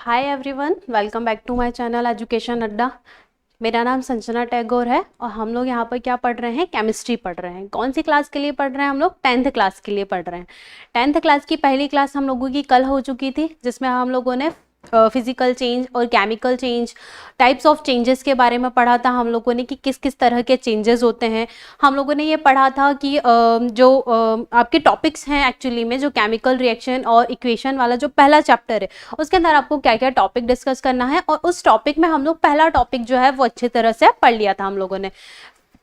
Hi everyone, welcome back to my channel education Adda. मेरा नाम संजना टैगोर है और हम लोग यहाँ पर क्या पढ़ रहे हैं? केमिस्ट्री पढ़ रहे हैं। कौन सी क्लास के लिए पढ़ रहे हैं? हम लोग 10th क्लास के लिए पढ़ रहे हैं। 10th क्लास की पहली क्लास हम लोगों की कल हो चुकी थी, जिसमें हम लोगों ने फिजिकल चेंज और chemical change, types of changes के बारे में पढ़ा था हम लोगों ने कि किस किस तरह के चेंजेस होते हैं। हम लोगों ने ये पढ़ा था कि जो आपके टॉपिक्स हैं एक्चुअली में, जो केमिकल रिएक्शन और इक्वेशन वाला जो पहला चैप्टर है, उसके अंदर आपको क्या क्या टॉपिक डिस्कस करना है, और उस टॉपिक में हम लोग पहला टॉपिक जो है वो अच्छी तरह से पढ़ लिया था हम लोगों ने।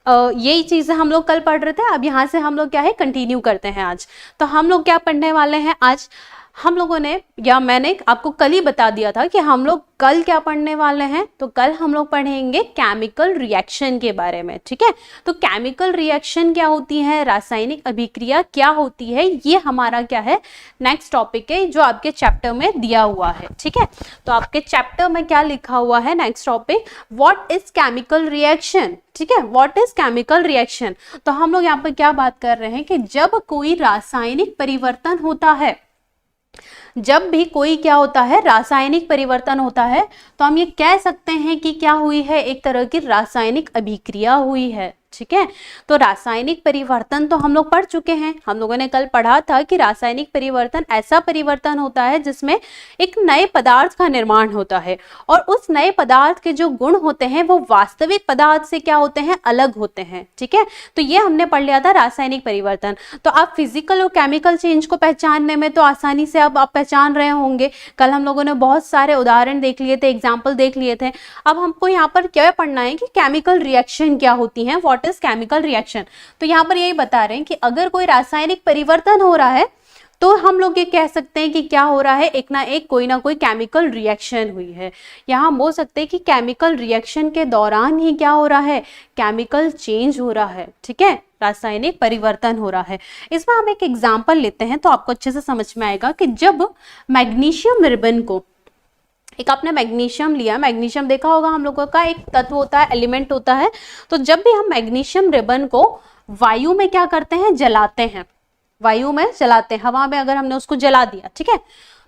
यही चीज़ें हम लोग कल पढ़ रहे थे। अब यहाँ से हम लोग क्या है कंटिन्यू करते हैं आज। तो हम लोग क्या पढ़ने वाले हैं आज? हम लोगों ने, या मैंने आपको कल ही बता दिया था कि हम लोग कल क्या पढ़ने वाले हैं। तो कल हम लोग पढ़ेंगे केमिकल रिएक्शन के बारे में, ठीक है। तो केमिकल रिएक्शन क्या होती है, रासायनिक अभिक्रिया क्या होती है, ये हमारा क्या है नेक्स्ट टॉपिक है जो आपके चैप्टर में दिया हुआ है, ठीक है। तो आपके चैप्टर में क्या लिखा हुआ है next topic, what is chemical reaction, ठीक है। What is chemical reaction. तो हम लोग यहाँ पर क्या बात कर रहे हैं कि जब कोई रासायनिक परिवर्तन होता है, जब भी कोई क्या होता है रासायनिक परिवर्तन होता है, तो हम ये कह सकते हैं कि क्या हुई है, एक तरह की रासायनिक अभिक्रिया हुई है, ठीक है। तो रासायनिक परिवर्तन तो हम लोग पढ़ चुके हैं। हम लोगों ने कल पढ़ा था कि रासायनिक परिवर्तन ऐसा परिवर्तन होता है जिसमें एक नए पदार्थ का निर्माण होता है, और उस नए पदार्थ के जो गुण होते हैं वो वास्तविक पदार्थ से क्या होते हैं, अलग होते हैं, ठीक है। तो ये हमने पढ़ लिया था रासायनिक परिवर्तन। तो आप फिजिकल और केमिकल चेंज को पहचानने में तो आसानी से अब आप पहचान रहे होंगे। कल हम लोगों ने बहुत सारे उदाहरण देख लिए थे, एग्जाम्पल देख लिए थे। अब हमको यहाँ पर क्या पढ़ना है कि केमिकल रिएक्शन क्या होती है, व्हाट इज केमिकल रिएक्शन। तो यहाँ पर यही बता रहे हैं कि अगर कोई रासायनिक परिवर्तन हो रहा है तो हम लोग ये कह सकते हैं कि क्या हो रहा है, एक ना एक कोई ना कोई केमिकल रिएक्शन हुई है। यहाँ हम बोल सकते हैं कि केमिकल रिएक्शन के दौरान ही क्या हो रहा है, केमिकल चेंज हो रहा है, ठीक है, रासायनिक परिवर्तन हो रहा है। इसमें हम एक एग्जांपल लेते हैं तो आपको अच्छे से समझ में आएगा कि जब मैग्नीशियम रिबन को, एक आपने मैग्नीशियम लिया, मैग्नीशियम देखा होगा हम लोगों का एक तत्व होता है, एलिमेंट होता है। तो जब भी हम मैग्नीशियम रिबन को वायु में क्या करते हैं, जलाते हैं, वायु में जलाते हैं, हवा में अगर हमने उसको जला दिया, ठीक है,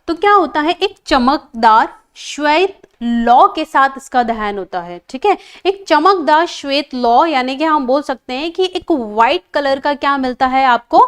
तो क्या होता है, एक चमकदार श्वेत लौ के साथ इसका दहन होता है, ठीक है। एक चमकदार श्वेत लौ, यानी कि हम बोल सकते हैं कि एक व्हाइट कलर का क्या मिलता है आपको,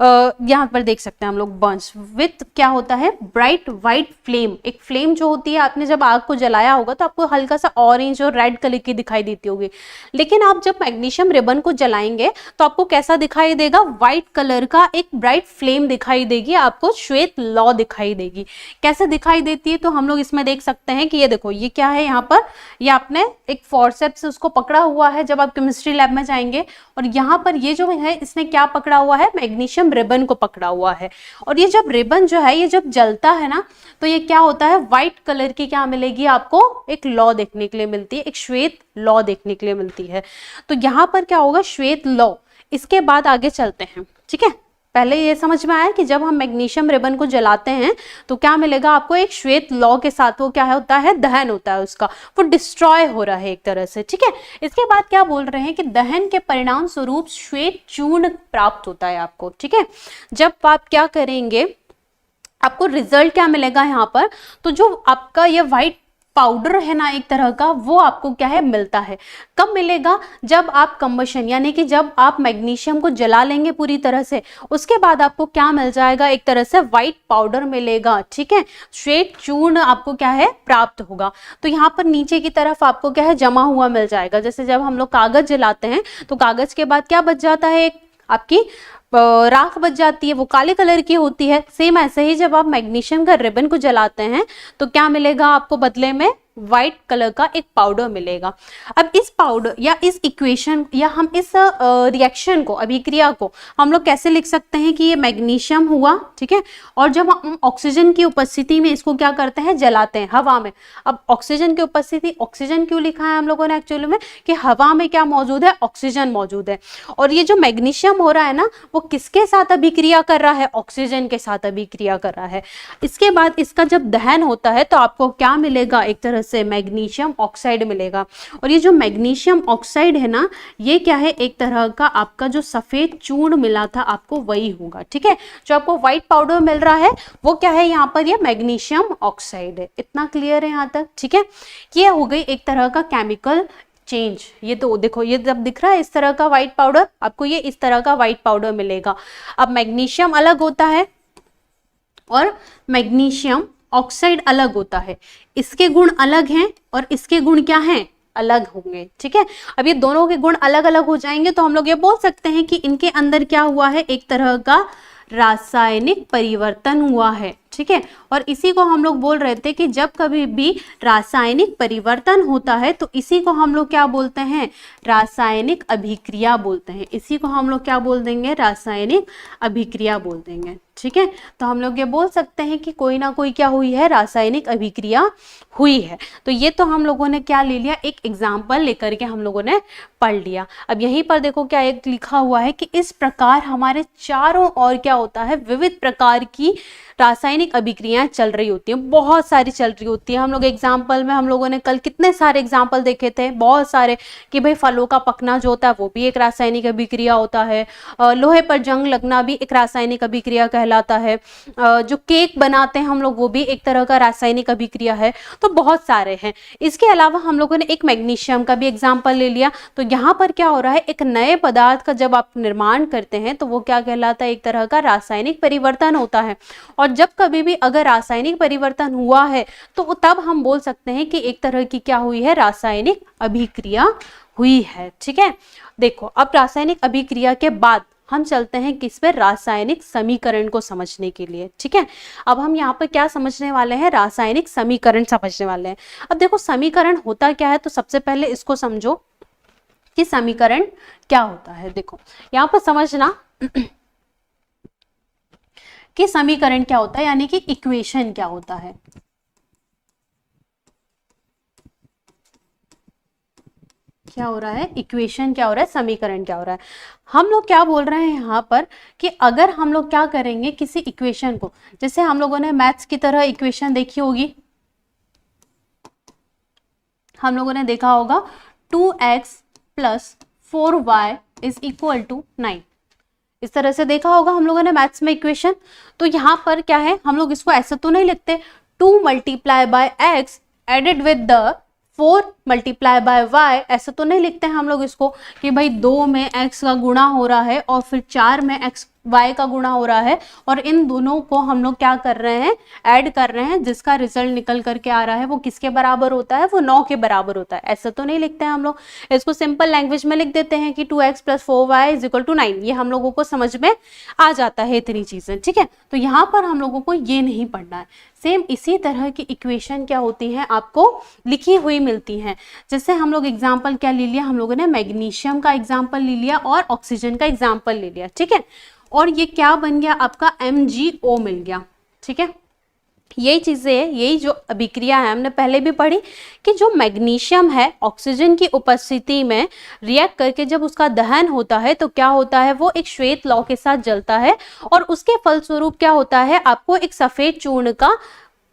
यहाँ पर देख सकते हैं हम लोग, बर्न्स विथ क्या होता है, ब्राइट व्हाइट फ्लेम। एक फ्लेम जो होती है, आपने जब आग को जलाया होगा तो आपको हल्का सा ऑरेंज और रेड कलर की दिखाई देती होगी, लेकिन आप जब मैग्नीशियम रिबन को जलाएंगे तो आपको कैसा दिखाई देगा, व्हाइट कलर का एक ब्राइट फ्लेम दिखाई देगी, आपको श्वेत लौ दिखाई देगी। कैसे दिखाई देती है, तो हम लोग इसमें देख सकते हैं कि ये देखो, ये क्या है यहाँ पर, ये आपने एक फोर्सेप्स से उसको पकड़ा हुआ है जब आप केमिस्ट्री लैब में जाएंगे, और यहाँ पर ये जो है इसने क्या पकड़ा हुआ है, मैग्नीशियम रिबन को पकड़ा हुआ है। और ये जब रिबन जो है ये जब जलता है ना, तो ये क्या होता है, व्हाइट कलर की क्या मिलेगी आपको, एक लौ देखने के लिए मिलती है, एक श्वेत लौ देखने के लिए मिलती है। तो यहाँ पर क्या होगा, श्वेत लौ। इसके बाद आगे चलते हैं, ठीक है। पहले ये समझ में आया कि जब हम मैग्नीशियम रिबन को जलाते हैं तो क्या मिलेगा आपको, एक श्वेत लौ के साथ वो क्या होता है, दहन होता है उसका, वो डिस्ट्रॉय हो रहा है एक तरह से, ठीक है। इसके बाद क्या बोल रहे हैं कि दहन के परिणाम स्वरूप श्वेत चूर्ण प्राप्त होता है आपको, ठीक है। जब आप क्या करेंगे, आपको रिजल्ट क्या मिलेगा यहाँ पर, तो जो आपका ये व्हाइट पाउडर है ना एक तरह का, वो आपको क्या है मिलता है। कब मिलेगा, जब आप कंबशन, यानी कि जब आप मैग्नीशियम को जला लेंगे पूरी तरह से, उसके बाद आपको क्या मिल जाएगा, एक तरह से व्हाइट पाउडर मिलेगा, ठीक है, श्वेत चूर्ण आपको क्या है प्राप्त होगा। तो यहाँ पर नीचे की तरफ आपको क्या है जमा हुआ मिल जाएगा। जैसे जब हम लोग कागज जलाते हैं तो कागज के बाद क्या बच जाता है, एक आपकी राख बच जाती है, वो काले कलर की होती है। सेम ऐसे ही जब आप मैग्नीशियम का रिबन को जलाते हैं तो क्या मिलेगा आपको बदले में, व्हाइट कलर का एक पाउडर मिलेगा। अब इस पाउडर या इस इक्वेशन या हम इस रिएक्शन को, अभिक्रिया को हम लोग कैसे लिख सकते हैं कि ये मैग्नीशियम हुआ, ठीक है, और जब हम ऑक्सीजन की उपस्थिति में इसको क्या करते हैं, जलाते हैं हवा में। अब ऑक्सीजन की उपस्थिति, ऑक्सीजन क्यों लिखा है हम लोगों ने एक्चुअली में, कि हवा में क्या मौजूद है, ऑक्सीजन मौजूद है। और ये जो मैग्नीशियम हो रहा है ना, वो किसके साथ अभिक्रिया कर रहा है, ऑक्सीजन के साथ अभिक्रिया कर रहा है। इसके बाद इसका जब दहन होता है तो आपको क्या मिलेगा, एक तरह से मैग्नीशियम ऑक्साइड मिलेगा। और ये जो मैग्नीशियम ऑक्साइड है ना, ये क्या है, एक तरह का आपका जो सफेद चूर्ण मिला था आपको वही होगा। ठीक है, जो आपको व्हाइट पाउडर मिल रहा है वो क्या है, यहाँ पर ये मैग्नीशियम ऑक्साइड है। इतना क्लियर है यहाँ तक? ठीक है, ये हो गई एक तरह का केमिकल चेंज। ये तो देखो, ये जब दिख रहा है इस तरह का व्हाइट पाउडर, आपको ये इस तरह का व्हाइट पाउडर मिलेगा। अब मैग्नीशियम अलग होता है और मैग्नीशियम ऑक्साइड अलग होता है, इसके गुण अलग हैं और इसके गुण क्या हैं, अलग होंगे। ठीक है, अब ये दोनों के गुण अलग अलग हो जाएंगे तो हम लोग ये बोल सकते हैं कि इनके अंदर क्या हुआ है, एक तरह का रासायनिक परिवर्तन हुआ है। ठीक है, और इसी को हम लोग बोल रहे थे कि जब कभी भी रासायनिक परिवर्तन होता है तो इसी को हम लोग क्या बोलते हैं, रासायनिक अभिक्रिया बोलते हैं। इसी को हम लोग क्या बोल देंगे, रासायनिक अभिक्रिया बोल देंगे। ठीक है, तो हम लोग ये बोल सकते हैं कि कोई ना कोई क्या हुई है, रासायनिक अभिक्रिया हुई है। तो ये तो हम लोगों ने क्या ले लिया, एक एग्जाम्पल लेकर के हम लोगों ने पढ़ लिया। अब यहीं पर देखो क्या एक लिखा हुआ है कि इस प्रकार हमारे चारों ओर क्या होता है, विविध प्रकार की रासायनिक अभिक्रियाएं चल रही होती हैं, बहुत सारी चल रही होती है। हम लोग एग्जाम्पल में हम लोगों ने कल कितने सारे एग्जाम्पल देखे थे, बहुत सारे, कि भाई फलों का पकना जो होता है वो भी एक रासायनिक अभिक्रिया होता है, लोहे पर जंग लगना भी एक रासायनिक अभिक्रिया कहलाता है, जो केक बनाते हैं हम लोग वो भी एक तरह का रासायनिक अभिक्रिया है। तो बहुत सारे हैं। इसके अलावा हम लोगों ने एक मैग्नीशियम का भी एग्जाम्पल ले लिया। तो यहाँ पर क्या हो रहा है, एक नए पदार्थ का जब आप निर्माण करते हैं तो वो क्या कहलाता है, एक तरह का रासायनिक परिवर्तन होता है। और जब कभी भी अगर रासायनिक परिवर्तन हुआ है तो तब हम बोल सकते हैं कि एक तरह की क्या हुई है, रासायनिक अभिक्रिया हुई है। ठीक है, देखो अब रासायनिक अभिक्रिया के बाद हम चलते हैं किस पे, रासायनिक समीकरण को समझने के लिए। ठीक है, अब हम यहाँ पर क्या समझने वाले हैं, रासायनिक समीकरण समझने वाले हैं। अब देखो समीकरण होता क्या है, तो सबसे पहले इसको समझो कि समीकरण क्या होता है। देखो यहाँ पर समझना कि समीकरण क्या होता है, यानी कि इक्वेशन क्या होता है। क्या हो रहा है, इक्वेशन क्या हो रहा है, समीकरण क्या हो रहा है। हम लोग क्या बोल रहे हैं यहाँ पर कि अगर हम लोग क्या करेंगे किसी इक्वेशन को, जैसे हम लोगों ने मैथ्स की तरह इक्वेशन देखी होगी, हम लोगों ने देखा होगा 2x + 4y = 9, इस तरह से देखा होगा हम लोगों ने मैथ्स में इक्वेशन। तो यहाँ पर क्या है, हम लोग इसको ऐसे तो नहीं लिखते 2 × x added with the 4 × y, ऐसे तो नहीं लिखते हैं हम लोग इसको कि भाई 2 में x का गुणा हो रहा है और फिर 4 में y का गुणा हो रहा है और इन दोनों को हम लोग क्या कर रहे हैं, ऐड कर रहे हैं, जिसका रिजल्ट निकल करके आ रहा है वो किसके बराबर होता है, वो 9 के बराबर होता है। ऐसा तो नहीं लिखते हैं हम लोग, इसको सिंपल लैंग्वेज में लिख देते हैं कि 2x + 4y = 9। ये हम लोगों को समझ में आ जाता है इतनी चीजें। ठीक है, तो यहाँ पर हम लोगों को ये नहीं पढ़ना है। सेम इसी तरह की इक्वेशन क्या होती हैं, आपको लिखी हुई मिलती हैं। जैसे हम लोग एग्जाम्पल क्या ले लिया, हम लोगों ने मैग्नीशियम का एग्जाम्पल ले लिया और ऑक्सीजन का एग्जाम्पल ले लिया। ठीक है, और ये क्या बन गया, आपका MgO मिल गया। ठीक है, यही चीजें, यही जो अभिक्रिया है हमने पहले भी पढ़ी कि जो मैग्नीशियम है ऑक्सीजन की उपस्थिति में रिएक्ट करके जब उसका दहन होता है तो क्या होता है, वो एक श्वेत लौ के साथ जलता है और उसके फलस्वरूप क्या होता है, आपको एक सफेद चूर्ण का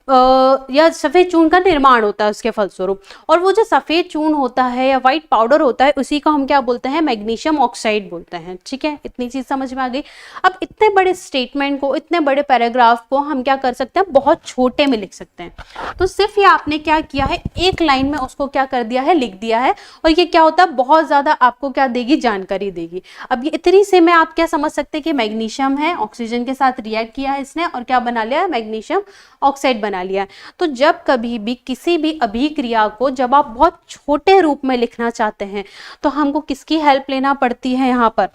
या सफ़ेद चूर्ण का निर्माण होता है उसके फलस्वरूप। और वो जो सफ़ेद चूर्ण होता है या वाइट पाउडर होता है उसी को हम क्या बोलते हैं, मैग्नीशियम ऑक्साइड बोलते हैं। ठीक है, इतनी चीज़ समझ में आ गई। अब इतने बड़े स्टेटमेंट को, इतने बड़े पैराग्राफ को हम क्या कर सकते हैं, बहुत छोटे में लिख सकते हैं। तो सिर्फ ये आपने क्या किया है, एक लाइन में उसको क्या कर दिया है, लिख दिया है। और ये क्या होता है, बहुत ज़्यादा आपको क्या देगी, जानकारी देगी। अब ये इतनी से में आप क्या समझ सकते हैं कि मैग्नीशियम है, ऑक्सीजन के साथ रिएक्ट किया है इसने और क्या बना लिया है, मैग्नीशियम ऑक्साइड बना लिया है। तो जब कभी भी किसी भी अभिक्रिया को जब आप बहुत छोटे रूप में लिखना चाहते हैं तो हमको किसकी हेल्प लेना पड़ती है, यहाँ पर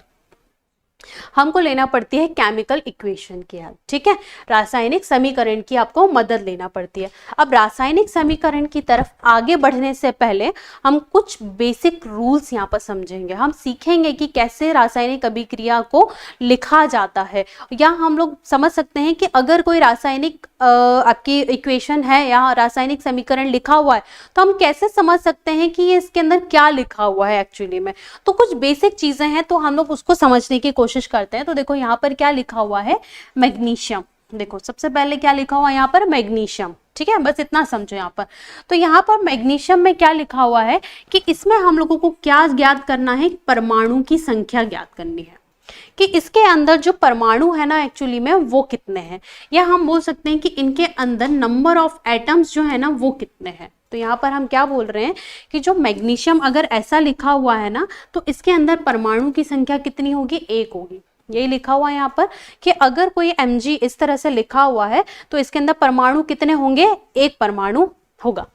हमको लेना पड़ती है केमिकल इक्वेशन की हेल्प। ठीक है, रासायनिक समीकरण की आपको मदद लेना पड़ती है। अब रासायनिक समीकरण की तरफ आगे बढ़ने से पहले हम कुछ बेसिक रूल्स यहाँ पर समझेंगे। हम सीखेंगे कि कैसे रासायनिक अभिक्रिया को लिखा जाता है, या हम लोग समझ सकते हैं कि अगर कोई रासायनिक आपकी इक्वेशन है या रासायनिक समीकरण लिखा हुआ है तो हम कैसे समझ सकते हैं कि ये इसके अंदर क्या लिखा हुआ है एक्चुअली में। तो कुछ बेसिक चीजें हैं तो हम लोग उसको समझने की कोशिश करते हैं। तो देखो यहाँ पर क्या लिखा हुआ है, मैग्नीशियम। देखो सबसे पहले क्या लिखा हुआ है यहाँ पर, मैग्नीशियम, ठीक है, बस इतना समझो यहाँ पर। तो यहाँ पर मैग्नीशियम में क्या लिखा हुआ है कि इसमें हम लोगों को क्या ज्ञात करना है, परमाणु की संख्या ज्ञात करनी है, कि इसके अंदर जो परमाणु है ना एक्चुअली में वो कितने हैं, या हम बोल सकते हैं कि इनके अंदर नंबर ऑफ एटम्स जो है ना वो कितने हैं। तो यहाँ पर हम क्या बोल रहे हैं कि जो मैग्नीशियम अगर ऐसा लिखा हुआ है ना तो इसके अंदर परमाणु की संख्या कितनी होगी, 1 होगी। यही लिखा हुआ है यहाँ पर कि अगर कोई Mg इस तरह से लिखा हुआ है तो इसके अंदर परमाणु कितने होंगे, 1 परमाणु होगा।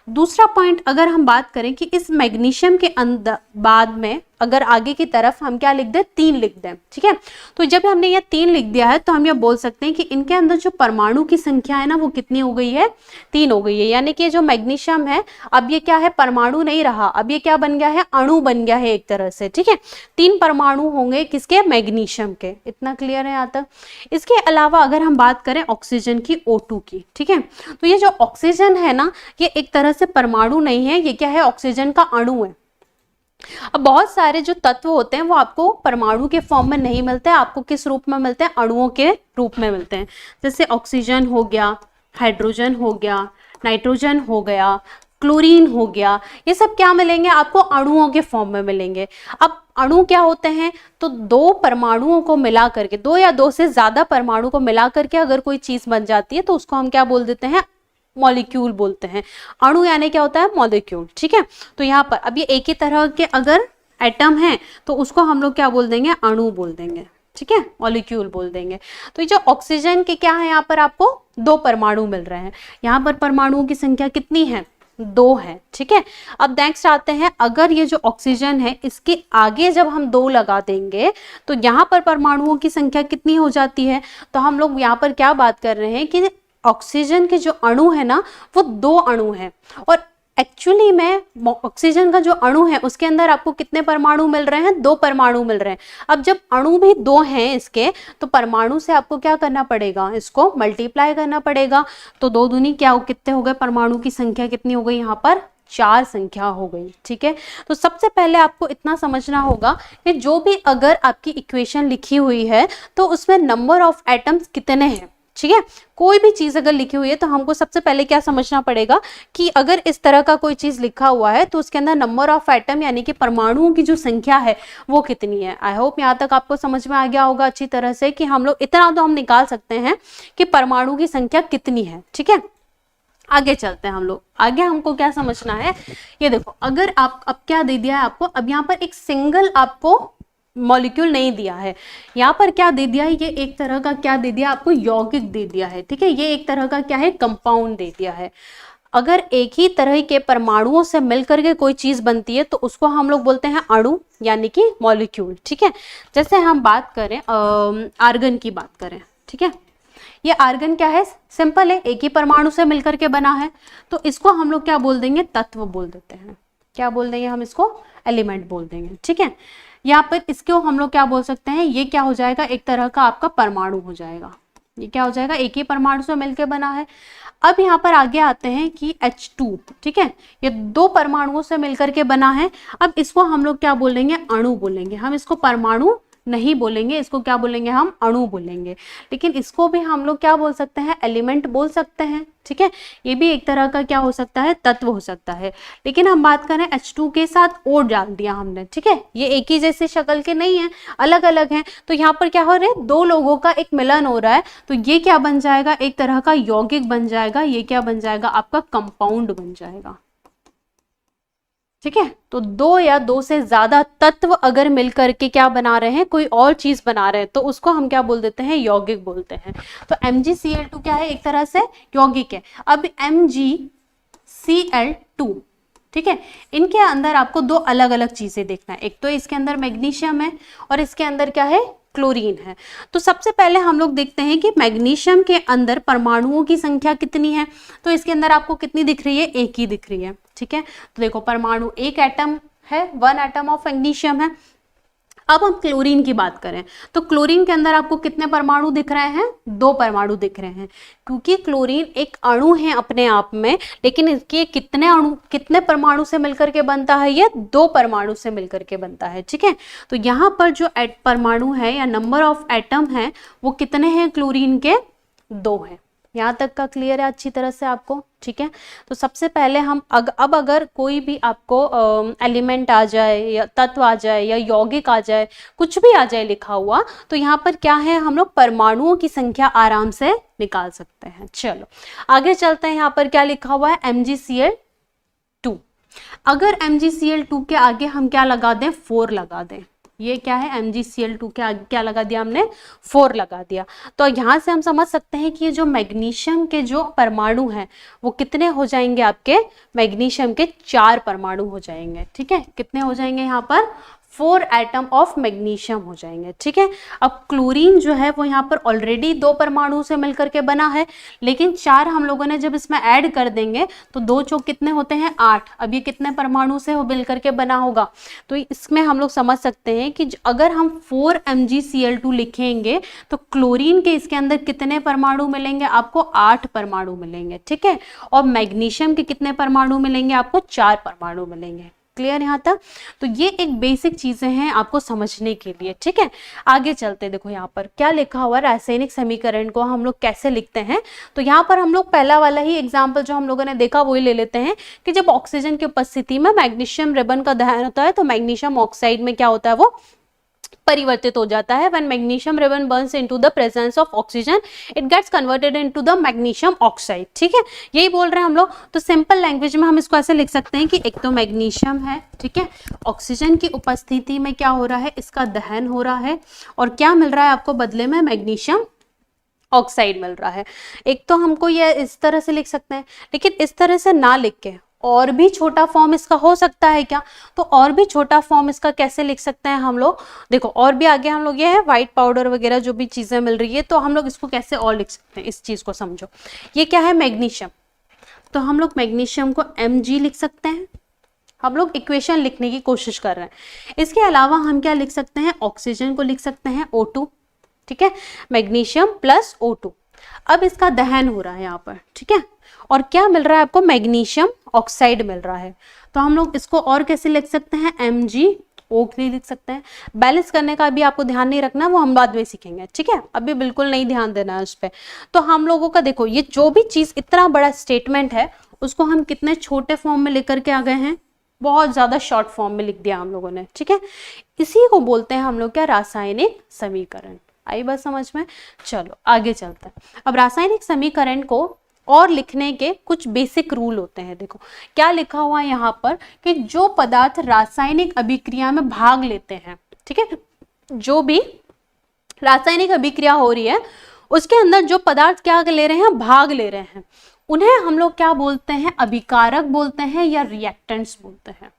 दूसरा पॉइंट अगर हम बात करें कि इस मैग्नीशियम के अंदर बाद में अगर आगे की तरफ हम क्या लिख दें, 3 लिख दें, ठीक है। तो जब हमने ये 3 लिख दिया है तो हम ये बोल सकते हैं कि इनके अंदर जो परमाणु की संख्या है ना वो कितनी हो गई है, 3 हो गई है। यानी कि जो मैग्नीशियम है अब ये क्या है, परमाणु नहीं रहा, अब ये क्या बन गया है, अणु बन गया है एक तरह से, ठीक है। 3 परमाणु होंगे किसके, मैग्नीशियम के। इतना क्लियर है यहाँ तक। इसके अलावा अगर हम बात करें ऑक्सीजन की, O2 की, ठीक है, तो ये जो ऑक्सीजन है ना ये एक तरह से परमाणु नहीं है, ये क्या है, ऑक्सीजन का अणु है। अब बहुत सारे जो तत्व होते हैं वो आपको परमाणु के फॉर्म में नहीं मिलते हैं, आपको किस रूप में मिलते हैं, अणुओं के रूप में मिलते हैं। जैसे ऑक्सीजन हो गया, हाइड्रोजन हो गया, नाइट्रोजन हो गया, क्लोरीन हो गया, ये सब क्या मिलेंगे आपको, अणुओं के फॉर्म में मिलेंगे। अब अणु क्या होते हैं, तो 2 परमाणुओं को मिला करके, 2 या 2 से ज्यादा परमाणु को मिला करके अगर कोई चीज बन जाती है तो उसको हम क्या बोल देते हैं, मॉलिक्यूल बोलते हैं। अणु यानी क्या होता है, मॉलिक्यूल, ठीक है। तो यहाँ पर अब ये एक ही तरह के अगर एटम है तो उसको हम लोग क्या बोल देंगे, अणु बोल देंगे, ठीक है, मॉलिक्यूल बोल देंगे। तो ये जो ऑक्सीजन के क्या है, यहाँ पर आपको 2 परमाणु मिल रहे हैं। यहाँ पर परमाणुओं की संख्या कितनी है, 2 है, ठीक है। अब नेक्स्ट आते हैं, अगर ये जो ऑक्सीजन है इसके आगे जब हम 2 लगा देंगे तो यहाँ पर परमाणुओं की संख्या कितनी हो जाती है। तो हम लोग यहाँ पर क्या बात कर रहे हैं कि ऑक्सीजन के जो अणु है ना वो 2 अणु हैं, और एक्चुअली में ऑक्सीजन का जो अणु है उसके अंदर आपको कितने परमाणु मिल रहे हैं, 2 परमाणु मिल रहे हैं। अब जब अणु भी 2 हैं इसके, तो परमाणु से आपको क्या करना पड़ेगा, इसको मल्टीप्लाई करना पड़ेगा। तो 2 दूनी क्या कितने हो गए, परमाणु की संख्या कितनी हो गई, यहाँ पर 4 संख्या हो गई, ठीक है। तो सबसे पहले आपको इतना समझना होगा कि जो भी अगर आपकी इक्वेशन लिखी हुई है तो उसमें नंबर ऑफ एटम्स कितने हैं, ठीक है। कोई भी चीज अगर लिखी हुई है तो हमको सबसे पहले क्या समझना पड़ेगा कि अगर इस तरह का कोई चीज लिखा हुआ है तो उसके अंदर नंबर ऑफ एटम यानी कि परमाणुओं की जो संख्या है वो कितनी है। आई होप यहाँ तक आपको समझ में आ गया होगा अच्छी तरह से कि हम लोग इतना तो हम निकाल सकते हैं कि परमाणु की संख्या कितनी है, ठीक है। आगे चलते हैं हम लोग, आगे हमको क्या समझना है, ये देखो अगर आप अब क्या दे दिया है आपको, अब यहाँ पर एक सिंगल आपको मॉलिक्यूल नहीं दिया है, यहाँ पर क्या दे दिया है, ये एक तरह का क्या दे दिया आपको, यौगिक दे दिया है, ठीक है। ये एक तरह का क्या है, कंपाउंड दे दिया है। अगर एक ही तरह के परमाणुओं से मिलकर के कोई चीज बनती है तो उसको हम लोग बोलते हैं अणु यानी कि मॉलिक्यूल, ठीक है। जैसे हम बात करें आर्गन की बात करें, ठीक है, ये आर्गन क्या है, सिंपल है, एक ही परमाणु से मिलकर के बना है, तो इसको हम लोग क्या बोल देंगे, तत्व बोल देते हैं। क्या बोल देंगे हम इसको, एलिमेंट बोल देंगे, ठीक है। यहाँ पर इसको हम लोग क्या बोल सकते हैं, ये क्या हो जाएगा, एक तरह का आपका परमाणु हो जाएगा। ये क्या हो जाएगा, एक ही परमाणु से मिलकर बना है। अब यहाँ पर आगे आते हैं कि H2, ठीक है, ये 2 परमाणुओं से मिलकर के बना है। अब इसको हम लोग क्या बोलेंगे, अणु बोलेंगे। हम इसको परमाणु नहीं बोलेंगे, इसको क्या बोलेंगे, हम अणु बोलेंगे। लेकिन इसको भी हम लोग क्या बोल सकते हैं, एलिमेंट बोल सकते हैं, ठीक है। ये भी एक तरह का क्या हो सकता है, तत्व हो सकता है। लेकिन हम बात करें H2 के साथ O डाल दिया हमने, ठीक है, ये एक ही जैसे शक्ल के नहीं है, अलग अलग हैं। तो यहाँ पर क्या हो रहा है, 2 लोगों का एक मिलन हो रहा है, तो ये क्या बन जाएगा, एक तरह का यौगिक बन जाएगा। ये क्या बन जाएगा, आपका कंपाउंड बन जाएगा, ठीक है। तो 2 या 2 से ज्यादा तत्व अगर मिलकर के क्या बना रहे हैं, कोई और चीज बना रहे हैं, तो उसको हम क्या बोल देते हैं, यौगिक बोलते हैं। तो MgCl2 क्या है, एक तरह से यौगिक है। अब MgCl2, ठीक है, इनके अंदर आपको 2 अलग अलग चीजें देखना है। एक तो इसके अंदर मैग्नीशियम है और इसके अंदर क्या है, क्लोरीन है। तो सबसे पहले हम लोग देखते हैं कि मैग्नीशियम के अंदर परमाणुओं की संख्या कितनी है। तो इसके अंदर आपको कितनी दिख रही है, 1 ही दिख रही है, ठीक है। तो देखो परमाणु 1 एटम है, 1 एटम ऑफ मैग्नीशियम है। अब हम क्लोरीन की बात करें तो क्लोरीन के अंदर आपको कितने परमाणु दिख रहे हैं, 2 परमाणु दिख रहे हैं। क्योंकि क्लोरीन एक अणु है अपने आप में, लेकिन इसके कितने परमाणु से मिलकर के बनता है, ये 2 परमाणु से मिलकर के बनता है, ठीक है। तो यहाँ पर जो परमाणु है या नंबर ऑफ एटम है वो कितने हैं क्लोरीन के, 2 है। यहाँ तक का क्लियर है अच्छी तरह से आपको? ठीक है, तो सबसे पहले हम अब अगर कोई भी आपको एलिमेंट आ जाए या तत्व आ जाए या यौगिक आ जाए, कुछ भी आ जाए लिखा हुआ, तो यहाँ पर क्या है, हम लोग परमाणुओं की संख्या आराम से निकाल सकते हैं। चलो आगे चलते हैं। यहाँ पर क्या लिखा हुआ है, MgCl2। अगर MgCl2 के आगे हम क्या लगा दें, 4 लगा दें। ये क्या है, MgCl2 के आगे क्या लगा दिया हमने, 4 लगा दिया। तो यहाँ से हम समझ सकते हैं कि ये जो मैग्नीशियम के जो परमाणु हैं वो कितने हो जाएंगे आपके, मैग्नीशियम के 4 परमाणु हो जाएंगे। ठीक है, कितने हो जाएंगे यहाँ पर, 4 एटम ऑफ मैग्नीशियम हो जाएंगे। ठीक है, अब क्लोरीन जो है वो यहाँ पर ऑलरेडी 2 परमाणु से मिलकर के बना है, लेकिन 4 हम लोगों ने जब इसमें ऐड कर देंगे तो 2 चौक कितने होते हैं, 8। अब ये कितने परमाणु से वो मिलकर के बना होगा, तो इसमें हम लोग समझ सकते हैं कि अगर हम 4 MgCl2 लिखेंगे तो क्लोरीन के इसके अंदर कितने परमाणु मिलेंगे आपको, 8 परमाणु मिलेंगे। ठीक है, और मैग्नीशियम के कितने परमाणु मिलेंगे आपको, 4 परमाणु मिलेंगे। क्लियर यहाँ तक? तो ये एक बेसिक चीजें हैं आपको समझने के लिए। ठीक है, आगे चलते, देखो यहाँ पर क्या लिखा हुआ, रासायनिक समीकरण को हम लोग कैसे लिखते हैं। तो यहाँ पर हम लोग पहला वाला ही एग्जाम्पल जो हम लोगों ने देखा वही ले लेते हैं कि जब ऑक्सीजन की उपस्थिति में मैग्नीशियम रिबन का दहन होता है तो मैग्नीशियम ऑक्साइड में क्या होता है, वो परिवर्तित हो जाता है। when magnesium ribbon burns into the presence of oxygen it gets converted into the magnesium oxide। ठीक है, यही बोल रहे हैं हम लोग। तो सिंपल लैंग्वेज में हम इसको ऐसे लिख सकते हैं कि एक तो मैग्नीशियम है, ठीक है, ऑक्सीजन की उपस्थिति में क्या हो रहा है, इसका दहन हो रहा है, और क्या मिल रहा है आपको बदले में, मैग्नीशियम ऑक्साइड मिल रहा है। एक तो हमको ये इस तरह से लिख सकते हैं, लेकिन इस तरह से ना लिख के और भी छोटा फॉर्म इसका हो सकता है क्या, तो और भी छोटा फॉर्म इसका कैसे लिख सकते हैं हम लोग, देखो और भी आगे हम लोग ये है व्हाइट पाउडर वगैरह जो भी चीजें मिल रही है, तो हम लोग इसको कैसे और लिख सकते हैं, इस चीज को समझो। ये क्या है, मैग्नीशियम, तो हम लोग मैग्नीशियम को Mg लिख सकते हैं। हम लोग इक्वेशन लिखने की कोशिश कर रहे हैं। इसके अलावा हम क्या लिख सकते हैं, ऑक्सीजन को लिख सकते हैं O2। ठीक है, मैग्नीशियम प्लस O2। अब इसका दहन हो रहा है यहाँ पर, ठीक है, और क्या मिल रहा है आपको, मैग्नीशियम ऑक्साइड मिल रहा है। तो हम लोग इसको और कैसे लिख सकते हैं, MgO3 लिख सकते हैं। बैलेंस करने का भी आपको ध्यान नहीं रखना, वो हम बाद में सीखेंगे। ठीक है, अभी बिल्कुल नहीं ध्यान देना है उस पर। तो हम लोगों का देखो, ये जो भी चीज इतना बड़ा स्टेटमेंट है उसको हम कितने छोटे फॉर्म में लेकर के आ गए हैं, बहुत ज्यादा शॉर्ट फॉर्म में लिख दिया हम लोगों ने। ठीक है, इसी को बोलते हैं हम लोग क्या, रासायनिक समीकरण। आई बात समझ में? चलो आगे चलते हैं। अब रासायनिक समीकरण को और लिखने के कुछ बेसिक रूल होते हैं। देखो क्या लिखा हुआ है यहाँ पर कि जो पदार्थ रासायनिक अभिक्रिया में भाग लेते हैं, ठीक है, जो भी रासायनिक अभिक्रिया हो रही है उसके अंदर जो पदार्थ क्या ले रहे हैं, भाग ले रहे हैं, उन्हें हम लोग क्या बोलते हैं, अभिकारक बोलते हैं या रिएक्टेंट्स बोलते हैं।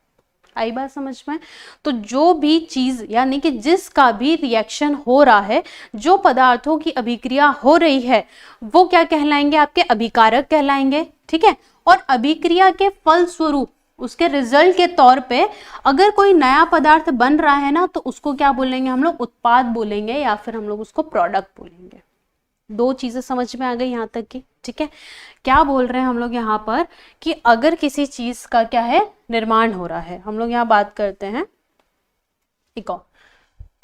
आई बात समझ में? तो जो भी चीज यानी कि जिसका भी रिएक्शन हो रहा है, जो पदार्थों की अभिक्रिया हो रही है, वो क्या कहलाएंगे, आपके अभिकारक कहलाएंगे। ठीक है, और अभिक्रिया के फल स्वरूप उसके रिजल्ट के तौर पे अगर कोई नया पदार्थ बन रहा है ना, तो उसको क्या बोलेंगे हम लोग, उत्पाद बोलेंगे या फिर हम लोग उसको प्रोडक्ट बोलेंगे। दो चीजें समझ में आ गई यहाँ तक की। ठीक है, क्या बोल रहे हैं हम लोग यहाँ पर कि अगर किसी चीज का क्या है, निर्माण हो रहा है, हम लोग यहाँ बात करते हैं एक और।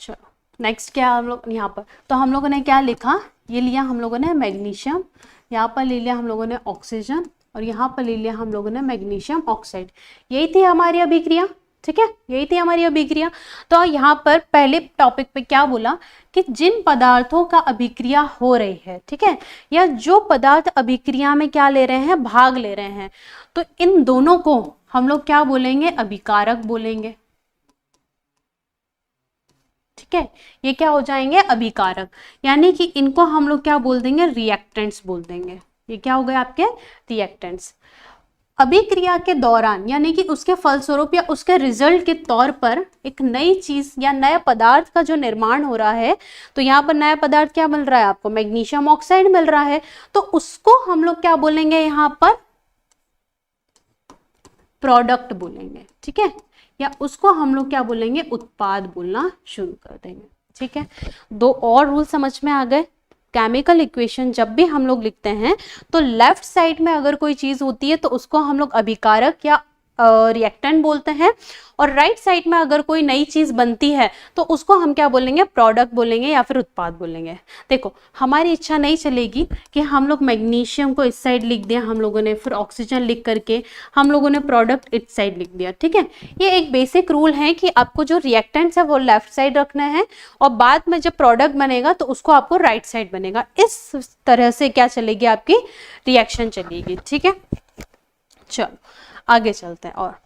चलो नेक्स्ट क्या हम लोग यहाँ पर, तो हम लोगों ने क्या लिखा, ये लिया हम लोगों ने मैग्नीशियम, यहाँ पर ले लिया हम लोगों ने ऑक्सीजन, और यहाँ पर ले लिया हम लोगों ने मैग्नीशियम ऑक्साइड। यही थी हमारी अभिक्रिया। ठीक है, यही थी हमारी अभिक्रिया। तो यहाँ पर पहले टॉपिक पे क्या बोला कि जिन पदार्थों का अभिक्रिया हो रही है, ठीक है, या जो पदार्थ अभिक्रिया में क्या ले रहे हैं, भाग ले रहे हैं, तो इन दोनों को हम लोग क्या बोलेंगे, अभिकारक बोलेंगे। ठीक है, ये क्या हो जाएंगे, अभिकारक, यानी कि इनको हम लोग क्या बोल देंगे, रिएक्टेंट्स बोल देंगे। ये क्या हो गए आपके, रिएक्टेंट्स। अभिक्रिया के दौरान यानी कि उसके फलस्वरूप या उसके रिजल्ट के तौर पर एक नई चीज या नए पदार्थ का जो निर्माण हो रहा है, तो यहाँ पर नया पदार्थ क्या मिल रहा है आपको, मैग्नीशियम ऑक्साइड मिल रहा है, तो उसको हम लोग क्या बोलेंगे, यहाँ पर प्रोडक्ट बोलेंगे। ठीक है, या उसको हम लोग क्या बोलेंगे, उत्पाद बोलना शुरू कर देंगे। ठीक है, दो और रूल समझ में आ गए। केमिकल इक्वेशन जब भी हम लोग लिखते हैं तो लेफ्ट साइड में अगर कोई चीज होती है तो उसको हम लोग अभिकारक या रिएक्टेंट बोलते हैं, और राइट साइड में अगर कोई नई चीज बनती है तो उसको हम क्या बोलेंगे, प्रोडक्ट बोलेंगे या फिर उत्पाद बोलेंगे। देखो हमारी इच्छा नहीं चलेगी कि हम लोग मैग्नीशियम को इस साइड लिख दिया हम लोगों ने, फिर ऑक्सीजन लिख करके हम लोगों ने प्रोडक्ट इस साइड लिख दिया, ठीक है। ये एक बेसिक रूल है कि आपको जो रिएक्टेंट्स है वो लेफ्ट साइड रखना है, और बाद में जब प्रोडक्ट बनेगा तो उसको आपको राइट साइड बनेगा। इस तरह से क्या चलेगी, आपकी रिएक्शन चलेगी, ठीक है। चलो आगे चलते हैं, और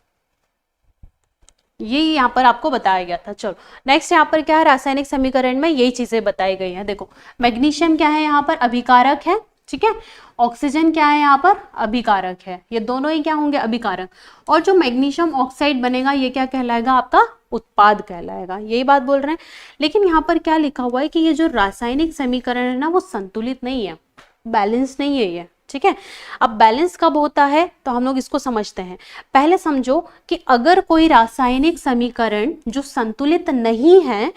ये यहाँ पर आपको बताया गया था। चलो नेक्स्ट यहाँ पर क्या है, रासायनिक समीकरण में यही चीजें बताई गई हैं। देखो मैग्नीशियम क्या है यहाँ पर, अभिकारक है, ठीक है। ऑक्सीजन क्या है यहाँ पर, अभिकारक है। ये दोनों ही क्या होंगे, अभिकारक। और जो मैग्नीशियम ऑक्साइड बनेगा ये क्या कहलाएगा, आपका उत्पाद कहलाएगा। यही बात बोल रहे हैं। लेकिन यहाँ पर क्या लिखा हुआ है कि ये जो रासायनिक समीकरण है ना वो संतुलित नहीं है, बैलेंस नहीं है ये, ठीक है। अब बैलेंस कब होता है तो हम लोग इसको समझते हैं। पहले समझो कि अगर कोई रासायनिक समीकरण जो संतुलित नहीं है,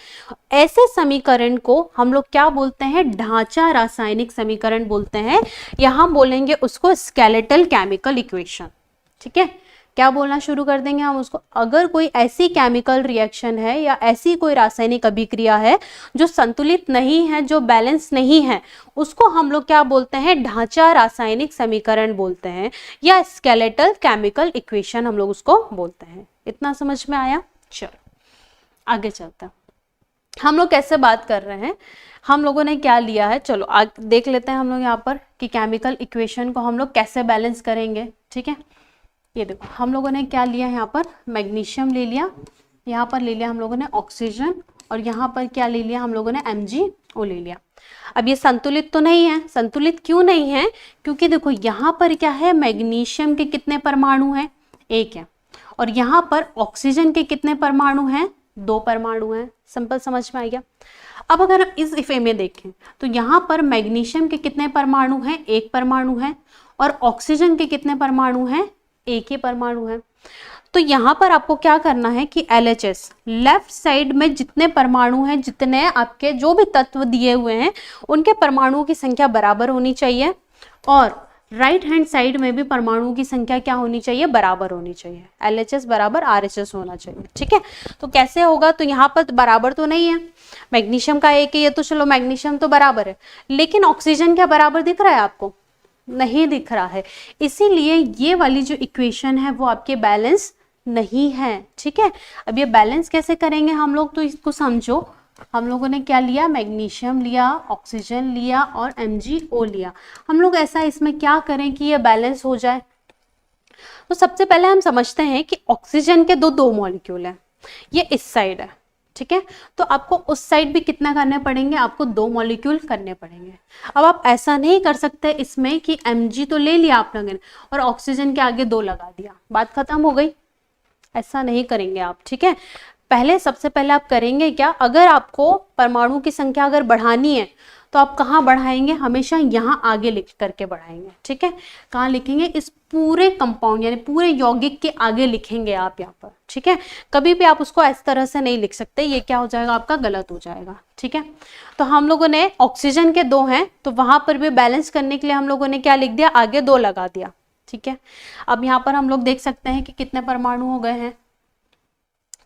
ऐसे समीकरण को हम लोग क्या बोलते हैं, ढांचा रासायनिक समीकरण बोलते हैं, या हम बोलेंगे उसको स्केलेटल केमिकल इक्वेशन, ठीक है। क्या बोलना शुरू कर देंगे हम उसको, अगर कोई ऐसी केमिकल रिएक्शन है या ऐसी कोई रासायनिक अभिक्रिया है जो संतुलित नहीं है, जो बैलेंस नहीं है, उसको हम लोग क्या बोलते हैं, ढांचा रासायनिक समीकरण बोलते हैं, या स्केलेटल केमिकल इक्वेशन हम लोग उसको बोलते हैं। इतना समझ में आया। चलो आगे चलते हैं। हम लोग कैसे बात कर रहे हैं, हम लोगों ने क्या लिया है, चलो देख लेते हैं हम लोग यहाँ पर कि केमिकल इक्वेशन को हम लोग कैसे बैलेंस करेंगे, ठीक है। ये देखो हम लोगों ने क्या लिया, यहाँ पर मैग्नीशियम ले लिया, यहाँ पर ले लिया हम लोगों ने ऑक्सीजन, और यहाँ पर क्या ले लिया हम लोगों ने MgO ले लिया। अब ये संतुलित तो नहीं है। संतुलित क्यों नहीं है, क्योंकि देखो यहाँ पर क्या है, मैग्नीशियम के कितने परमाणु हैं, 1 है, और यहाँ पर ऑक्सीजन के कितने परमाणु हैं, 2 परमाणु हैं। सिंपल समझ में आ गया। अब अगर इस इफे में देखें तो यहाँ पर मैग्नीशियम के कितने परमाणु हैं, 1 परमाणु है, और ऑक्सीजन के कितने परमाणु हैं, 1 ही परमाणु है। तो यहाँ पर आपको क्या करना है कि LHS लेफ्ट साइड में जितने परमाणु हैं, जितने आपके जो भी तत्व दिए हुए हैं, उनके परमाणुओं की संख्या बराबर होनी चाहिए, और राइट हैंड साइड में भी परमाणुओं की संख्या क्या होनी चाहिए, बराबर होनी चाहिए। LHS बराबर RHS होना चाहिए, ठीक है। तो कैसे होगा, तो यहाँ पर बराबर तो नहीं है, मैग्नीशियम का 1 है, ये तो चलो मैग्नीशियम तो बराबर है, लेकिन ऑक्सीजन क्या बराबर दिख रहा है आपको, नहीं दिख रहा है। इसीलिए ये वाली जो इक्वेशन है वो आपके बैलेंस नहीं है, ठीक है। अब ये बैलेंस कैसे करेंगे हम लोग, तो इसको समझो। हम लोगों ने क्या लिया, मैग्नीशियम लिया, ऑक्सीजन लिया और MgO लिया। हम लोग ऐसा इसमें क्या करें कि ये बैलेंस हो जाए। तो सबसे पहले हम समझते हैं कि ऑक्सीजन के दो मॉलिक्यूल हैं, ये इस साइड है, ठीक है। तो आपको उस साइड भी कितना करने पड़ेंगे, आपको 2 मॉलिक्यूल करने पड़ेंगे। अब आप ऐसा नहीं कर सकते इसमें कि Mg तो ले लिया आप लोगों ने और ऑक्सीजन के आगे 2 लगा दिया, बात खत्म हो गई। ऐसा नहीं करेंगे आप, ठीक है। पहले सबसे पहले आप करेंगे क्या, अगर आपको परमाणु की संख्या अगर बढ़ानी है तो आप कहाँ बढ़ाएंगे, हमेशा यहाँ आगे लिख करके बढ़ाएंगे, ठीक है। कहाँ लिखेंगे, इस पूरे कंपाउंड यानी पूरे यौगिक के आगे लिखेंगे आप यहाँ पर, ठीक है। कभी भी आप उसको इस तरह से नहीं लिख सकते, ये क्या हो जाएगा आपका, गलत हो जाएगा, ठीक है। तो हम लोगों ने ऑक्सीजन के 2 हैं, तो वहां पर भी बैलेंस करने के लिए हम लोगों ने क्या लिख दिया, आगे 2 लगा दिया, ठीक है। अब यहाँ पर हम लोग देख सकते हैं कि कितने परमाणु हो गए हैं,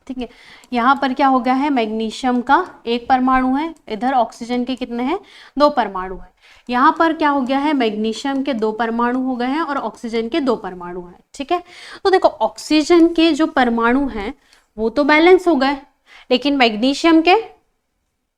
ठीक है। यहाँ पर क्या हो गया है, मैग्नीशियम का 1 परमाणु है, इधर ऑक्सीजन के कितने हैं, 2 परमाणु है। यहाँ पर क्या हो गया है, मैग्नीशियम के 2 परमाणु हो गए हैं और ऑक्सीजन के 2 परमाणु हैं, ठीक है। तो देखो ऑक्सीजन के जो परमाणु हैं वो तो बैलेंस हो गए, लेकिन मैग्नीशियम के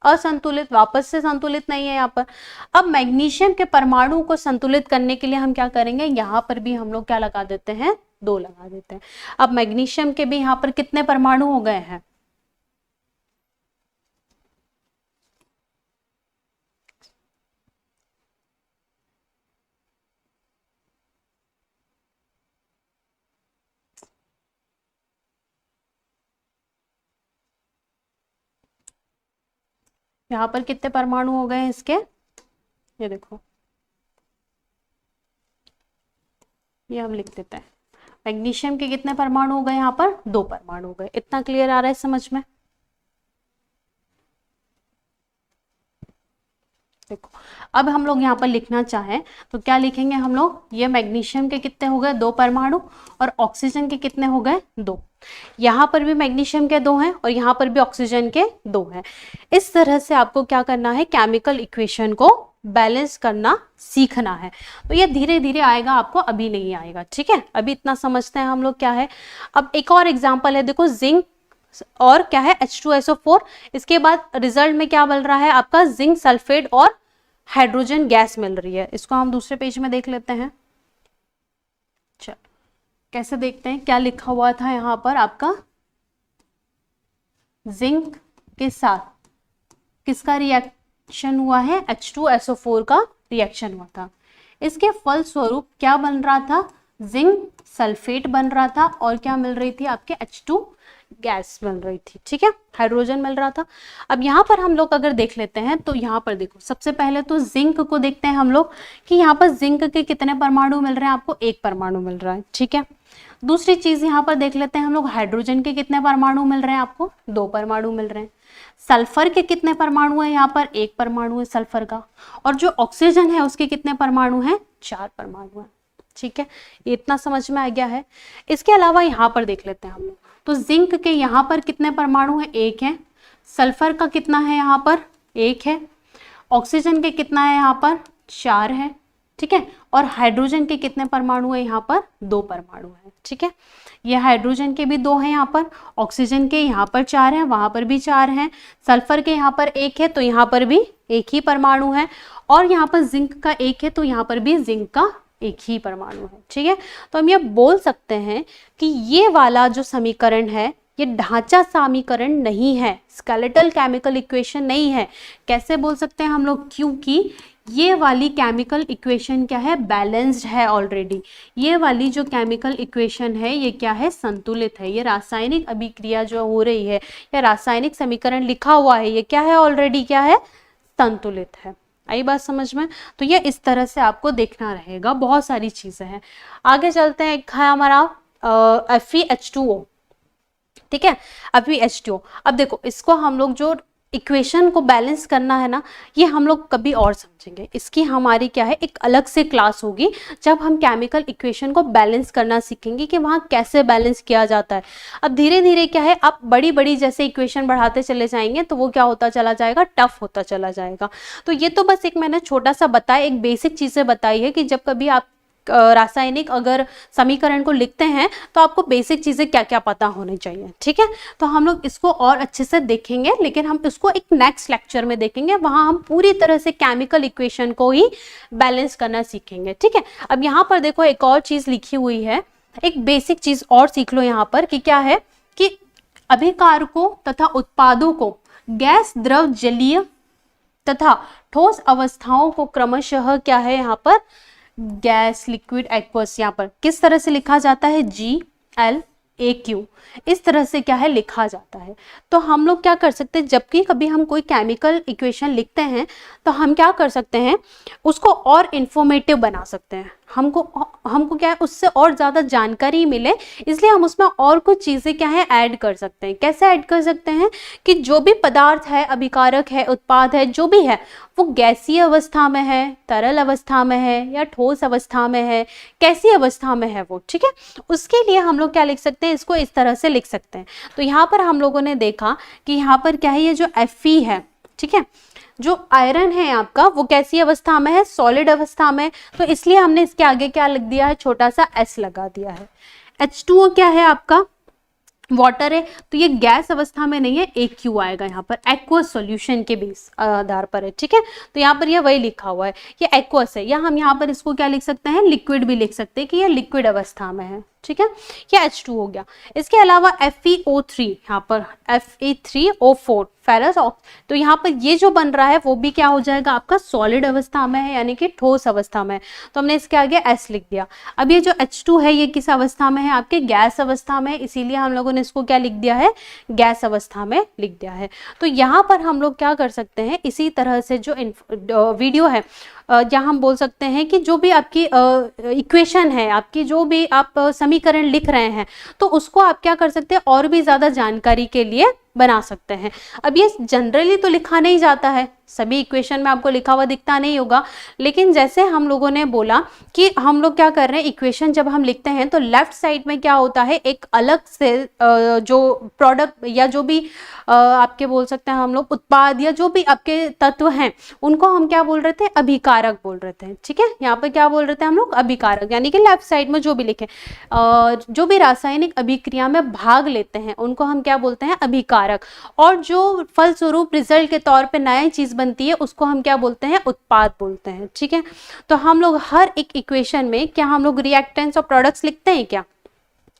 असंतुलित, वापस से संतुलित नहीं है यहाँ पर। अब मैग्नीशियम के परमाणु को संतुलित करने के लिए हम क्या करेंगे, यहाँ पर भी हम लोग क्या लगा देते हैं, 2 लगा देते हैं। अब मैग्नीशियम के भी यहाँ पर कितने परमाणु हो गए हैं, यहाँ पर कितने परमाणु हो गए हैं इसके, ये देखो, ये हम लिख देते हैं। मैग्नीशियम के कितने परमाणु हो गए, यहाँ पर 2 परमाणु हो गए। इतना क्लियर आ रहा है समझ में। देखो अब हम लोग यहाँ पर लिखना चाहें तो क्या लिखेंगे हम लोग, ये मैग्नीशियम के कितने हो गए 2 परमाणु और ऑक्सीजन के कितने हो गए 2। यहाँ पर भी मैग्नीशियम के 2 हैं और यहाँ पर भी ऑक्सीजन के 2 हैं। इस तरह से आपको क्या करना है, केमिकल इक्वेशन को बैलेंस करना सीखना है। तो ये धीरे धीरे आएगा, आपको अभी नहीं आएगा, ठीक है। अभी इतना समझते हैं हम लोग क्या है। अब एक और एग्जाम्पल है, देखो जिंक और क्या है H2SO4, इसके बाद रिजल्ट में क्या मिल रहा है आपका, जिंक सल्फेट और हाइड्रोजन गैस मिल रही है। इसको हम दूसरे पेज में देख लेते हैं। चलो कैसे देखते हैं, क्या लिखा हुआ था यहाँ पर आपका, जिंक के साथ किसका रिएक्शन हुआ है, H2SO4 का रिएक्शन हुआ था। इसके फलस्वरूप क्या बन रहा था, जिंक सल्फेट बन रहा था और क्या मिल रही थी आपके H2 गैस मिल रही थी, ठीक है, हाइड्रोजन मिल रहा था। अब यहाँ पर हम लोग अगर देख लेते हैं तो यहाँ पर देखो सबसे पहले तो जिंक को देखते हैं हम लोग कि यहाँ पर जिंक के कितने परमाणु मिल रहे हैं, आपको 1 परमाणु मिल रहा है, ठीक है। दूसरी चीज यहाँ पर देख लेते हैं हम लोग, हाइड्रोजन के कितने परमाणु मिल रहे हैं, आपको 2 परमाणु मिल रहे हैं। सल्फर के कितने परमाणु है, यहाँ पर 1 परमाणु है सल्फर का। और जो ऑक्सीजन है उसके कितने परमाणु हैं, 4 परमाणु है, ठीक है। ये इतना समझ में आ गया है। इसके अलावा यहाँ पर देख लेते हैं हम लोग, तो जिंक के यहाँ पर कितने परमाणु हैं, 1 है। सल्फर का कितना है यहाँ पर, 1 है। ऑक्सीजन के कितना है यहाँ पर, 4 है, ठीक है। और हाइड्रोजन के कितने परमाणु है यहाँ पर, 2 परमाणु है, ठीक है। ये हाइड्रोजन के भी 2 हैं यहाँ पर, ऑक्सीजन के यहाँ पर 4 हैं, वहां पर भी 4 हैं। सल्फर के यहाँ पर 1 है तो यहाँ पर भी 1 ही परमाणु है। और यहाँ पर जिंक का 1 है तो यहाँ पर भी जिंक का 1 ही परमाणु है, ठीक है। तो हम ये बोल सकते हैं कि ये वाला जो समीकरण है ये ढांचा समीकरण नहीं है, स्केलेटल केमिकल इक्वेशन नहीं है। कैसे बोल सकते हैं हम लोग, क्योंकि ये वाली केमिकल इक्वेशन क्या है, बैलेंस्ड है ऑलरेडी। ये वाली जो केमिकल इक्वेशन है ये क्या है, संतुलित है। ये रासायनिक अभिक्रिया जो हो रही है या रासायनिक समीकरण लिखा हुआ है ये क्या है, ऑलरेडी क्या है, संतुलित है। आई बात समझ में। तो ये इस तरह से आपको देखना रहेगा, बहुत सारी चीजें हैं। आगे चलते हैं, एक है हमारा FeH2O, ठीक है, FeH2O। अब देखो इसको हम लोग जो इक्वेशन को बैलेंस करना है ना, ये हम लोग कभी और समझेंगे। इसकी हमारी क्या है, एक अलग से क्लास होगी जब हम केमिकल इक्वेशन को बैलेंस करना सीखेंगे कि वहाँ कैसे बैलेंस किया जाता है। अब धीरे धीरे क्या है, आप बड़ी बड़ी जैसे इक्वेशन बढ़ाते चले जाएंगे तो वो क्या होता चला जाएगा, टफ होता चला जाएगा। तो ये तो बस एक मैंने छोटा सा बताया, एक बेसिक चीज़ें बताई है कि जब कभी आप रासायनिक अगर समीकरण को लिखते हैं तो आपको बेसिक चीजें क्या क्या पता होनी चाहिए, ठीक है। तो हम लोग इसको और अच्छे से देखेंगे, लेकिन हम इसको एक नेक्स्ट लेक्चर में देखेंगे, वहां हम पूरी तरह से केमिकल इक्वेशन को ही बैलेंस करना सीखेंगे, ठीक है। अब यहाँ पर देखो एक और चीज लिखी हुई है, एक बेसिक चीज और सीख लो यहाँ पर कि क्या है कि अभिकारकों तथा उत्पादों को गैस, द्रव, जलीय तथा ठोस अवस्थाओं को क्रमशः क्या है यहाँ पर, गैस, लिक्विड, एक्वस, यहाँ पर किस तरह से लिखा जाता है, GLAQ, इस तरह से क्या है लिखा जाता है। तो हम लोग क्या कर सकते हैं, जबकि कभी हम कोई केमिकल इक्वेशन लिखते हैं तो हम क्या कर सकते हैं, उसको और इंफॉर्मेटिव बना सकते हैं। हमको क्या है, उससे और ज़्यादा जानकारी मिले, इसलिए हम उसमें और कुछ चीज़ें क्या है ऐड कर सकते हैं। कैसे ऐड कर सकते हैं कि जो भी पदार्थ है, अभिकारक है, उत्पाद है, जो भी है वो गैसीय अवस्था में है, तरल अवस्था में है या ठोस अवस्था में है, कैसी अवस्था में है वो, ठीक है। उसके लिए हम लोग क्या लिख सकते हैं, इसको इस तरह से लिख सकते हैं। तो यहाँ पर हम लोगों ने देखा कि यहाँ पर क्या है, ये जो Fe है, ठीक है, जो आयरन है आपका वो कैसी अवस्था में है, सॉलिड अवस्था में, तो इसलिए हमने इसके आगे क्या लिख दिया है, छोटा सा S लगा दिया है। H2O क्या है आपका, वाटर है, तो ये गैस अवस्था में नहीं है, AQ आएगा यहाँ पर, एक्वस सॉल्यूशन के बेस आधार पर है, ठीक है। तो यहाँ पर ये वही लिखा हुआ है, ये एक्वस है, या हम यहाँ पर इसको क्या लिख सकते हैं, लिक्विड भी लिख सकते हैं कि ये लिक्विड अवस्था में है, ठीक है। ये H2 हो गया। इसके अलावा FeO3, यहाँ पर Fe3O4 फेरस ऑक्स, तो यहाँ पर ये जो बन रहा है वो भी क्या हो जाएगा आपका, सॉलिड अवस्था में है, यानी कि ठोस अवस्था में है, तो हमने इसके आगे S लिख दिया। अब ये जो H2 है ये किस अवस्था में है, आपके गैस अवस्था में, इसीलिए हम लोगों ने इसको क्या लिख दिया है, गैस अवस्था में लिख दिया है। तो यहाँ पर हम लोग क्या कर सकते हैं, इसी तरह से जो वीडियो है जहाँ हम बोल सकते हैं कि जो भी आपकी इक्वेशन है, आपकी जो भी आप समीकरण लिख रहे हैं, तो उसको आप क्या कर सकते हैं, और भी ज़्यादा जानकारी के लिए बना सकते हैं। अब ये जनरली तो लिखा नहीं जाता है, सभी इक्वेशन में आपको लिखा हुआ दिखता नहीं होगा, लेकिन जैसे हम लोगों ने बोला कि हम लोग क्या कर रहे हैं, इक्वेशन जब हम लिखते हैं तो लेफ्ट साइड में क्या होता है, एक अलग से जो प्रोडक्ट या जो भी आपके बोल सकते हैं हम लोग उत्पाद या जो भी आपके तत्व हैं उनको हम क्या बोल रहे थे, अभिकारक बोल रहे थे। ठीक है, यहाँ पे क्या बोल रहे थे हम लोग, अभिकारक, यानी कि लेफ्ट साइड में जो भी लिखे जो भी रासायनिक अभिक्रिया में भाग लेते हैं उनको हम क्या बोलते हैं, अभिकारक। और जो फलस्वरूप रिजल्ट के तौर पे नई चीज बनती है उसको हम क्या बोलते हैं, उत्पाद बोलते हैं। ठीक है, तो हम लोग हर एक इक्वेशन में क्या हम लोग रिएक्टेंट्स और प्रोडक्ट्स लिखते हैं क्या,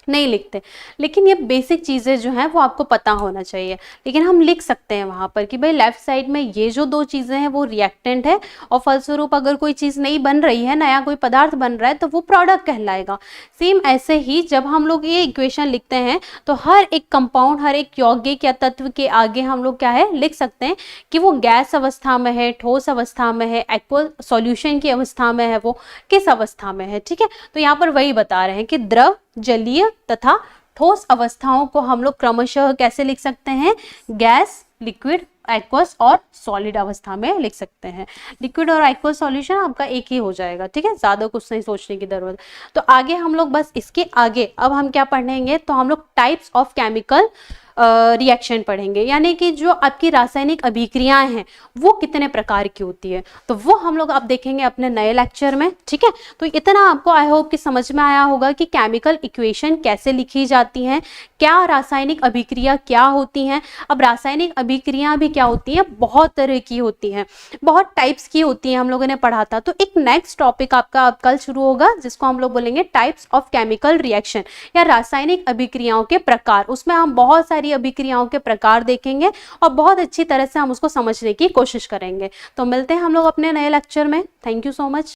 नहीं लिखते, लेकिन ये बेसिक चीज़ें जो हैं वो आपको पता होना चाहिए। लेकिन हम लिख सकते हैं वहाँ पर कि भाई लेफ्ट साइड में ये जो दो चीज़ें हैं वो रिएक्टेंट है, और फलस्वरूप अगर कोई चीज़ नई बन रही है, नया कोई पदार्थ बन रहा है तो वो प्रोडक्ट कहलाएगा। सेम ऐसे ही जब हम लोग ये इक्वेशन लिखते हैं तो हर एक कंपाउंड, हर एक यौगिक या तत्व के आगे हम लोग क्या है, लिख सकते हैं कि वो गैस अवस्था में है, ठोस अवस्था में है, एक्वस सॉल्यूशन की अवस्था में है, वो किस अवस्था में है। ठीक है, तो यहाँ पर वही बता रहे हैं कि द्रव, जलीय तथा ठोस अवस्थाओं को हम लोग क्रमशः कैसे लिख सकते हैं, गैस, लिक्विड, एक्वस और सॉलिड अवस्था में लिख सकते हैं। लिक्विड और एक्वस सॉल्यूशन आपका एक ही हो जाएगा। ठीक है, ज्यादा कुछ नहीं सोचने की जरूरत। तो आगे हम लोग बस इसके आगे अब हम क्या पढ़ेंगे, तो हम लोग टाइप्स ऑफ केमिकल रिएक्शन पढ़ेंगे, यानी कि जो आपकी रासायनिक अभिक्रियाएं हैं वो कितने प्रकार की होती है, तो वो हम लोग अब देखेंगे अपने नए लेक्चर में। ठीक है, तो इतना आपको आई होप कि समझ में आया होगा कि केमिकल इक्वेशन कैसे लिखी जाती हैं, क्या रासायनिक अभिक्रिया क्या होती हैं। अब रासायनिक अभिक्रिया भी क्या होती हैं, बहुत तरह की होती हैं, बहुत टाइप्स की होती हैं, हम लोगों ने पढ़ा था। तो एक नेक्स्ट टॉपिक आपका अब कल शुरू होगा जिसको हम लोग बोलेंगे टाइप्स ऑफ केमिकल रिएक्शन या रासायनिक अभिक्रियाओं के प्रकार। उसमें हम बहुत सारी अभिक्रियाओं के प्रकार देखेंगे और बहुत अच्छी तरह से हम उसको समझने की कोशिश करेंगे। तो मिलते हैं हम लोग अपने नए लेक्चर में। Thank you so much.